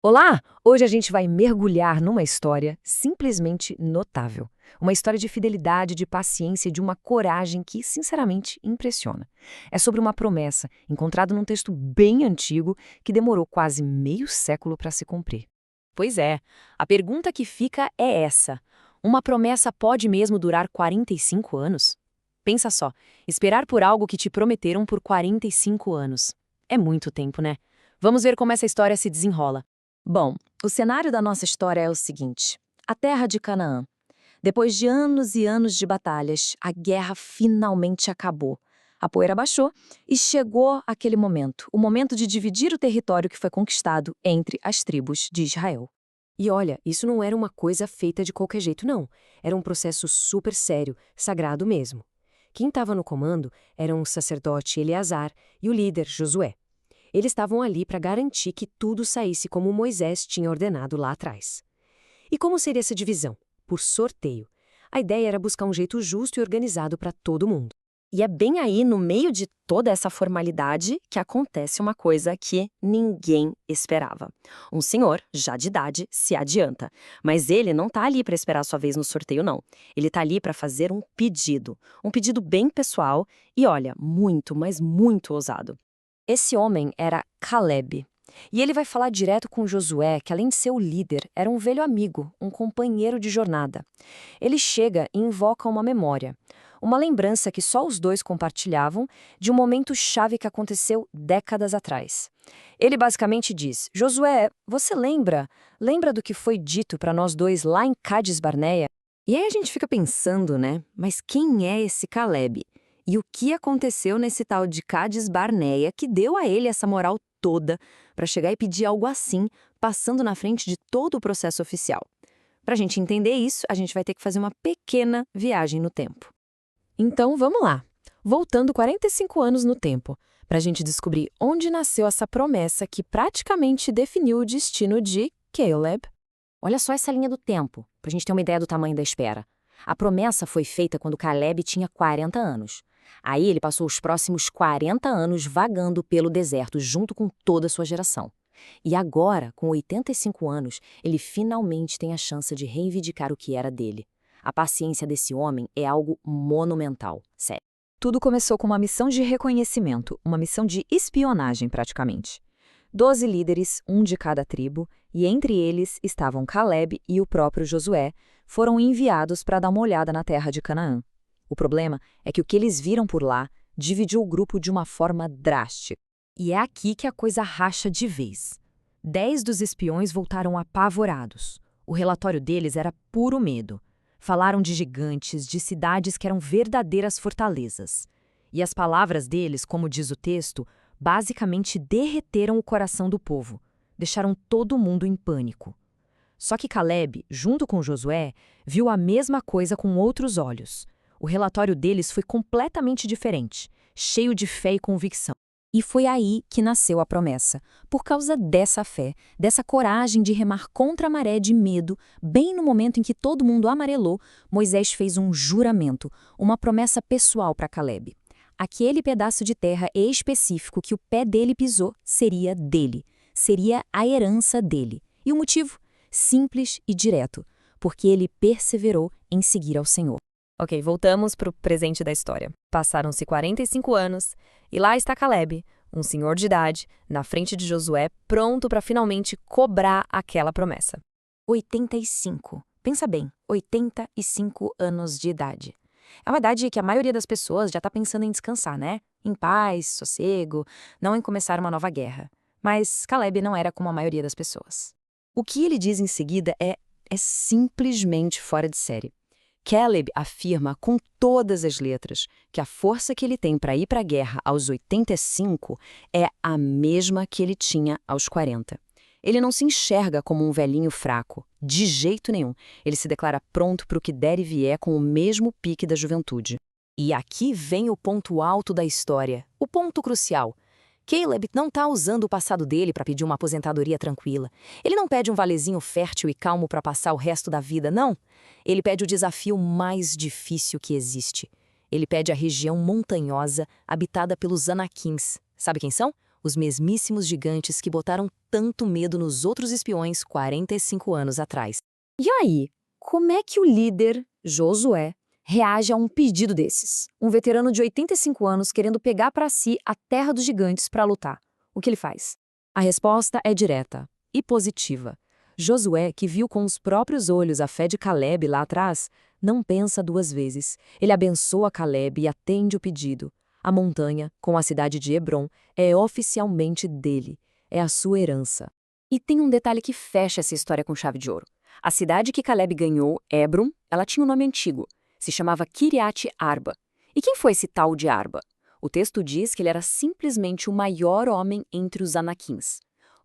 Olá! Hoje a gente vai mergulhar numa história simplesmente notável. Uma história de fidelidade, de paciência e de uma coragem que, sinceramente, impressiona. É sobre uma promessa encontrada num texto bem antigo que demorou quase meio século para se cumprir. Pois é, a pergunta que fica é essa: uma promessa pode mesmo durar 45 anos? Pensa só, esperar por algo que te prometeram por 45 anos. É muito tempo, né? Vamos ver como essa história se desenrola. Bom, o cenário da nossa história é o seguinte: a terra de Canaã. Depois de anos e anos de batalhas, a guerra finalmente acabou. A poeira baixou e chegou aquele momento, o momento de dividir o território que foi conquistado entre as tribos de Israel. E olha, isso não era uma coisa feita de qualquer jeito, não. Era um processo super sério, sagrado mesmo. Quem estava no comando eram o sacerdote Eleazar e o líder Josué. Eles estavam ali para garantir que tudo saísse como Moisés tinha ordenado lá atrás. E como seria essa divisão? Por sorteio. A ideia era buscar um jeito justo e organizado para todo mundo. E é bem aí, no meio de toda essa formalidade, que acontece uma coisa que ninguém esperava. Um senhor, já de idade, se adianta. Mas ele não tá ali para esperar a sua vez no sorteio, não. Ele tá ali para fazer um pedido. Um pedido bem pessoal e, olha, muito, mas muito ousado. Esse homem era Caleb. E ele vai falar direto com Josué, que além de ser o líder, era um velho amigo, um companheiro de jornada. Ele chega e invoca uma memória, uma lembrança que só os dois compartilhavam de um momento chave que aconteceu décadas atrás. Ele basicamente diz: Josué, você lembra? Lembra do que foi dito para nós dois lá em Cádiz Barneia? E aí a gente fica pensando, né? Mas quem é esse Caleb? E o que aconteceu nesse tal de Cádiz Barneia que deu a ele essa moral toda para chegar e pedir algo assim, passando na frente de todo o processo oficial? Para a gente entender isso, a gente vai ter que fazer uma pequena viagem no tempo. Então, vamos lá. Voltando 45 anos no tempo, para a gente descobrir onde nasceu essa promessa que praticamente definiu o destino de Caleb. Olha só essa linha do tempo, para a gente ter uma ideia do tamanho da espera. A promessa foi feita quando Caleb tinha 40 anos. Aí ele passou os próximos 40 anos vagando pelo deserto junto com toda a sua geração. E agora, com 85 anos, ele finalmente tem a chance de reivindicar o que era dele. A paciência desse homem é algo monumental, sério. Tudo começou com uma missão de reconhecimento, uma missão de espionagem praticamente. 12 líderes, um de cada tribo, e entre eles estavam Caleb e o próprio Josué, foram enviados para dar uma olhada na terra de Canaã. O problema é que o que eles viram por lá dividiu o grupo de uma forma drástica. E é aqui que a coisa racha de vez. 10 dos espiões voltaram apavorados. O relatório deles era puro medo. Falaram de gigantes, de cidades que eram verdadeiras fortalezas. E as palavras deles, como diz o texto, basicamente derreteram o coração do povo. Deixaram todo mundo em pânico. Só que Caleb, junto com Josué, viu a mesma coisa com outros olhos. O relatório deles foi completamente diferente, cheio de fé e convicção. E foi aí que nasceu a promessa. Por causa dessa fé, dessa coragem de remar contra a maré de medo, bem no momento em que todo mundo amarelou, Moisés fez um juramento, uma promessa pessoal para Caleb. Aquele pedaço de terra específico que o pé dele pisou seria dele, seria a herança dele. E o motivo? Simples e direto, porque ele perseverou em seguir ao Senhor. Ok, voltamos para o presente da história. Passaram-se 45 anos e lá está Caleb, um senhor de idade, na frente de Josué, pronto para finalmente cobrar aquela promessa. 85. Pensa bem, 85 anos de idade. É uma idade que a maioria das pessoas já está pensando em descansar, né? Em paz, sossego, não em começar uma nova guerra. Mas Caleb não era como a maioria das pessoas. O que ele diz em seguida é simplesmente fora de série. Caleb afirma com todas as letras que a força que ele tem para ir para a guerra aos 85 é a mesma que ele tinha aos 40. Ele não se enxerga como um velhinho fraco, de jeito nenhum. Ele se declara pronto para o que der e vier com o mesmo pique da juventude. E aqui vem o ponto alto da história, o ponto crucial. Caleb não está usando o passado dele para pedir uma aposentadoria tranquila. Ele não pede um valezinho fértil e calmo para passar o resto da vida, não. Ele pede o desafio mais difícil que existe. Ele pede a região montanhosa habitada pelos Anaquins. Sabe quem são? os mesmíssimos gigantes que botaram tanto medo nos outros espiões 45 anos atrás. E aí, como é que o líder, Josué, reage a um pedido desses? Um veterano de 85 anos querendo pegar para si a terra dos gigantes para lutar. O que ele faz? A resposta é direta e positiva. Josué, que viu com os próprios olhos a fé de Caleb lá atrás, não pensa duas vezes. Ele abençoa Caleb e atende o pedido. A montanha, com a cidade de Hebrom, é oficialmente dele. É a sua herança. E tem um detalhe que fecha essa história com chave de ouro. A cidade que Caleb ganhou, Hebrom, ela tinha um nome antigo. Se chamava Kiriat Arba. E quem foi esse tal de Arba? O texto diz que ele era simplesmente o maior homem entre os Anaquins.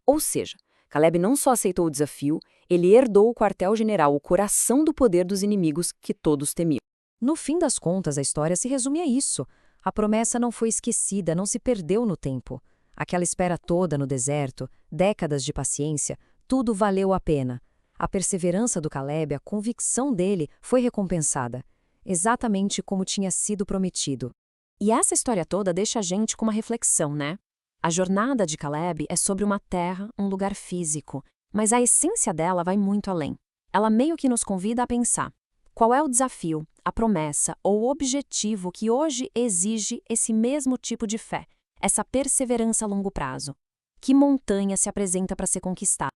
Ou seja, Caleb não só aceitou o desafio, ele herdou o quartel-general, o coração do poder dos inimigos que todos temiam. No fim das contas, a história se resume a isso. A promessa não foi esquecida, não se perdeu no tempo. Aquela espera toda no deserto, décadas de paciência, tudo valeu a pena. A perseverança do Caleb, a convicção dele foi recompensada, exatamente como tinha sido prometido. E essa história toda deixa a gente com uma reflexão, né? A jornada de Caleb é sobre uma terra, um lugar físico, mas a essência dela vai muito além. Ela meio que nos convida a pensar: qual é o desafio, a promessa ou o objetivo que hoje exige esse mesmo tipo de fé, essa perseverança a longo prazo? Que montanha se apresenta para ser conquistada?